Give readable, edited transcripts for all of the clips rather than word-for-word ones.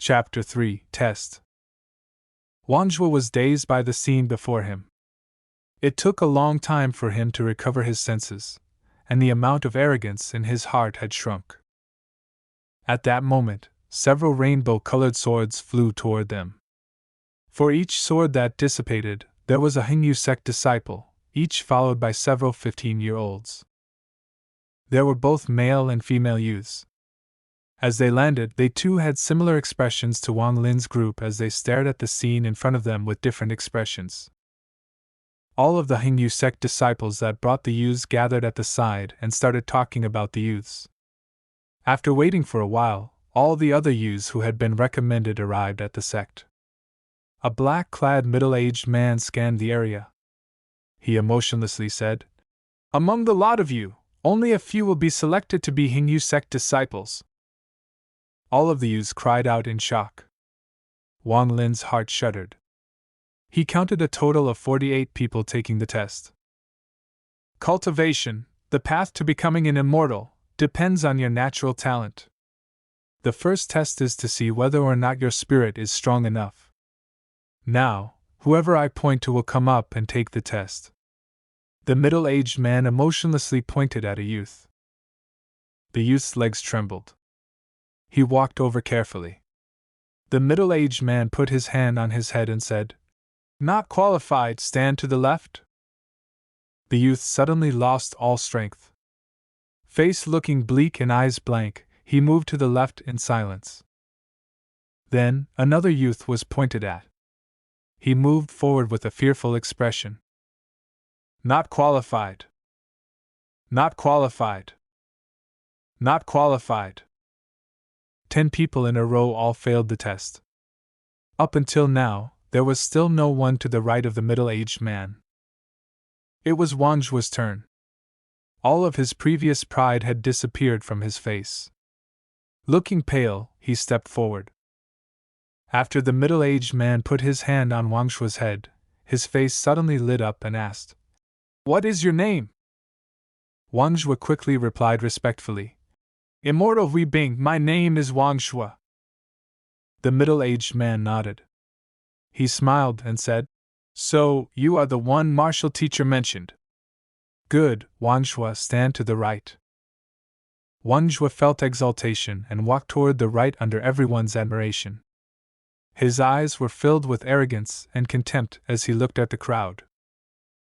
Chapter 3 Test. Wanjua was dazed by the scene before him. It took a long time for him to recover his senses, and the amount of arrogance in his heart had shrunk. At that moment, several rainbow-colored swords flew toward them. For each sword that dissipated, there was a Hingyu sect disciple, each followed by several 15-year-olds. There were both male and female youths. As they landed, they too had similar expressions to Wang Lin's group as they stared at the scene in front of them with different expressions. All of the Hingyu sect disciples that brought the youths gathered at the side and started talking about the youths. After waiting for a while, all the other youths who had been recommended arrived at the sect. A black-clad middle-aged man scanned the area. He emotionlessly said, "Among the lot of you, only a few will be selected to be Hingyu sect disciples." All of the youths cried out in shock. Wang Lin's heart shuddered. He counted a total of 48 people taking the test. Cultivation, the path to becoming an immortal, depends on your natural talent. The first test is to see whether or not your spirit is strong enough. Now, whoever I point to will come up and take the test. The middle-aged man emotionlessly pointed at a youth. The youth's legs trembled. He walked over carefully. The middle-aged man put his hand on his head and said, "Not qualified, stand to the left." The youth suddenly lost all strength. Face looking bleak and eyes blank, he moved to the left in silence. Then, another youth was pointed at. He moved forward with a fearful expression. "Not qualified. Not qualified. Not qualified." 10 people in a row all failed the test. Up until now, there was still no one to the right of the middle-aged man. It was Wanjua's turn. All of his previous pride had disappeared from his face. Looking pale, he stepped forward. After the middle-aged man put his hand on Wangshua's head, his face suddenly lit up and asked, "What is your name?" Wangshua quickly replied respectfully, "Immortal Hui Bing, my name is Wangshua." The middle-aged man nodded. He smiled and said, "So, you are the one martial teacher mentioned. Good, Wangshua, stand to the right." Wangshua felt exultation and walked toward the right under everyone's admiration. His eyes were filled with arrogance and contempt as he looked at the crowd.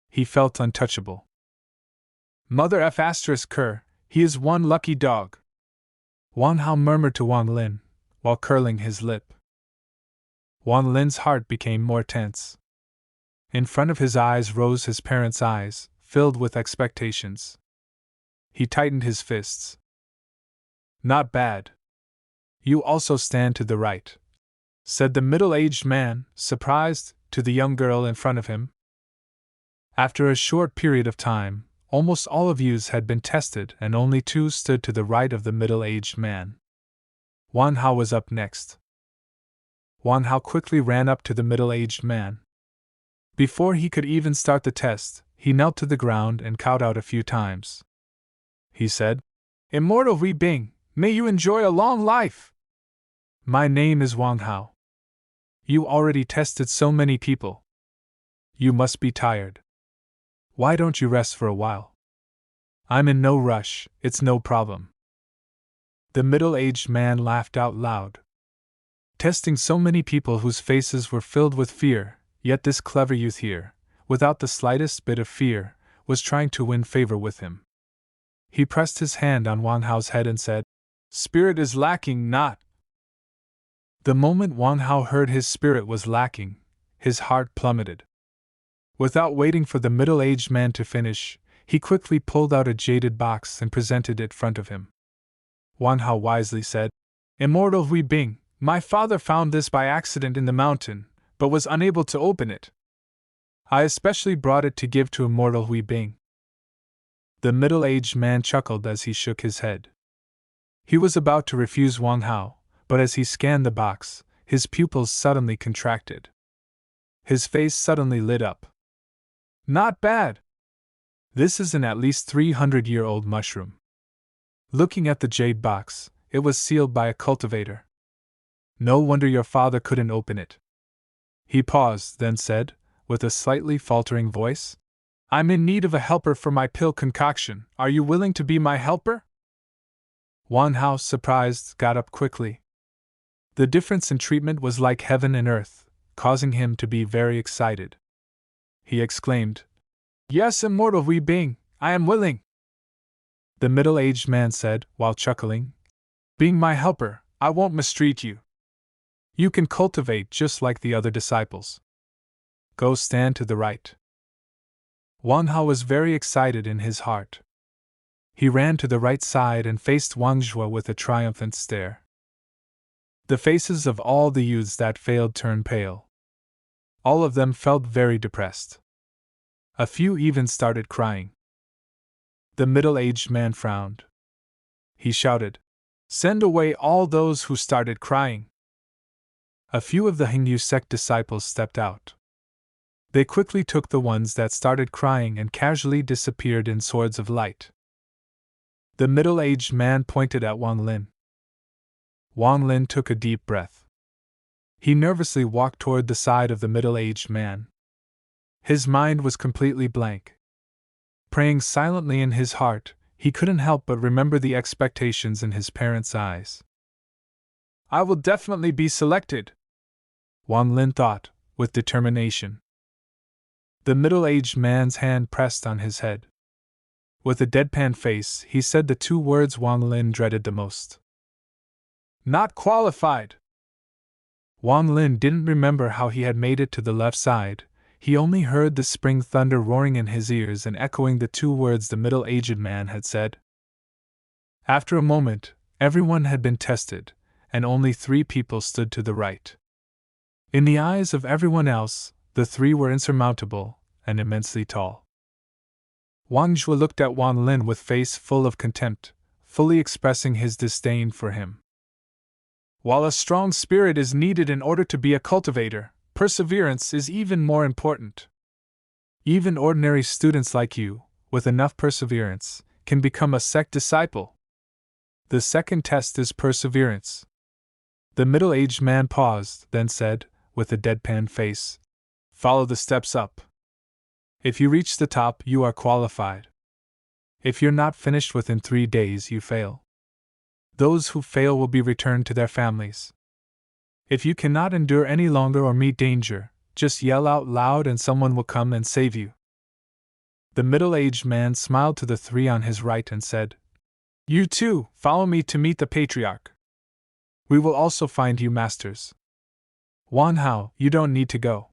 He felt untouchable. "Mother F***, he is one lucky dog," Wang Hao murmured to Wang Lin, while curling his lip. Wang Lin's heart became more tense. In front of his eyes rose his parents' eyes, filled with expectations. He tightened his fists. "Not bad. You also stand to the right," said the middle-aged man, surprised, to the young girl in front of him. After a short period of time, almost all of youths had been tested and only 2 stood to the right of the middle-aged man. Wang Hao was up next. Wang Hao quickly ran up to the middle-aged man. Before he could even start the test, he knelt to the ground and kowed out a few times. He said, "Immortal Hui Bing, may you enjoy a long life! My name is Wang Hao. You already tested so many people. You must be tired. Why don't you rest for a while? I'm in no rush, it's no problem." The middle-aged man laughed out loud. Testing so many people whose faces were filled with fear, yet this clever youth here, without the slightest bit of fear, was trying to win favor with him. He pressed his hand on Wang Hao's head and said, "Spirit is lacking, not." The moment Wang Hao heard his spirit was lacking, his heart plummeted. Without waiting for the middle-aged man to finish, he quickly pulled out a jaded box and presented it in front of him. Wang Hao wisely said, "Immortal Hui Bing, my father found this by accident in the mountain, but was unable to open it. I especially brought it to give to Immortal Hui Bing." The middle-aged man chuckled as he shook his head. He was about to refuse Wang Hao, but as he scanned the box, his pupils suddenly contracted. His face suddenly lit up. "Not bad! This is an at least 300-year-old mushroom." Looking at the jade box, it was sealed by a cultivator. No wonder your father couldn't open it. He paused, then said, with a slightly faltering voice, I'm in need of a helper for my pill concoction. Are you willing to be my helper? Wang Hao, surprised, got up quickly. The difference in treatment was like heaven and earth, causing him to be very excited. He exclaimed, Yes, immortal Wei Bing, I am willing. The middle-aged man said, while chuckling, Being my helper, I won't mistreat you. You can cultivate just like the other disciples. Go stand to the right. Wang Hao was very excited in his heart. He ran to the right side and faced Wang Zhuo with a triumphant stare. The faces of all the youths that failed turned pale. All of them felt very depressed. A few even started crying. The middle-aged man frowned. He shouted, Send away all those who started crying. A few of the Hingyu sect disciples stepped out. They quickly took the ones that started crying and casually disappeared in swords of light. The middle-aged man pointed at Wang Lin. Wang Lin took a deep breath. He nervously walked toward the side of the middle-aged man. His mind was completely blank. Praying silently in his heart, he couldn't help but remember the expectations in his parents' eyes. I will definitely be selected, Wang Lin thought, with determination. The middle-aged man's hand pressed on his head. With a deadpan face, he said the two words Wang Lin dreaded the most. Not qualified! Wang Lin didn't remember how he had made it to the left side. He only heard the spring thunder roaring in his ears and echoing the two words the middle-aged man had said. After a moment, everyone had been tested, and only 3 people stood to the right. In the eyes of everyone else, the 3 were insurmountable and immensely tall. Wang Zhuo looked at Wang Lin with face full of contempt, fully expressing his disdain for him. While a strong spirit is needed in order to be a cultivator, perseverance is even more important. Even ordinary students like you, with enough perseverance, can become a sect disciple. The second test is perseverance. The middle-aged man paused, then said, with a deadpan face, Follow the steps up. If you reach the top, you are qualified. If you're not finished within 3 days, you fail. Those who fail will be returned to their families. If you cannot endure any longer or meet danger, just yell out loud and someone will come and save you. The middle-aged man smiled to the 3 on his right and said, You too, follow me to meet the patriarch. We will also find you masters. Wang Hao, you don't need to go.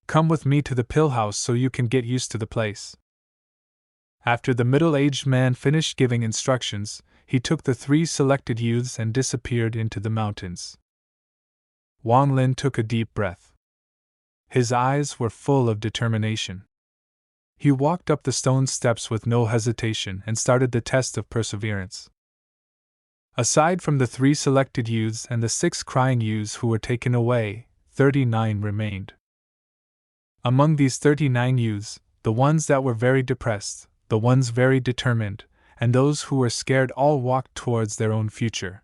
Come with me to the pill house so you can get used to the place. After the middle-aged man finished giving instructions, he took the 3 selected youths and disappeared into the mountains. Wang Lin took a deep breath. His eyes were full of determination. He walked up the stone steps with no hesitation and started the test of perseverance. Aside from the 3 selected youths and the 6 crying youths who were taken away, 39 remained. Among these 39 youths, the ones that were very depressed, the ones very determined, and those who were scared all walked towards their own future.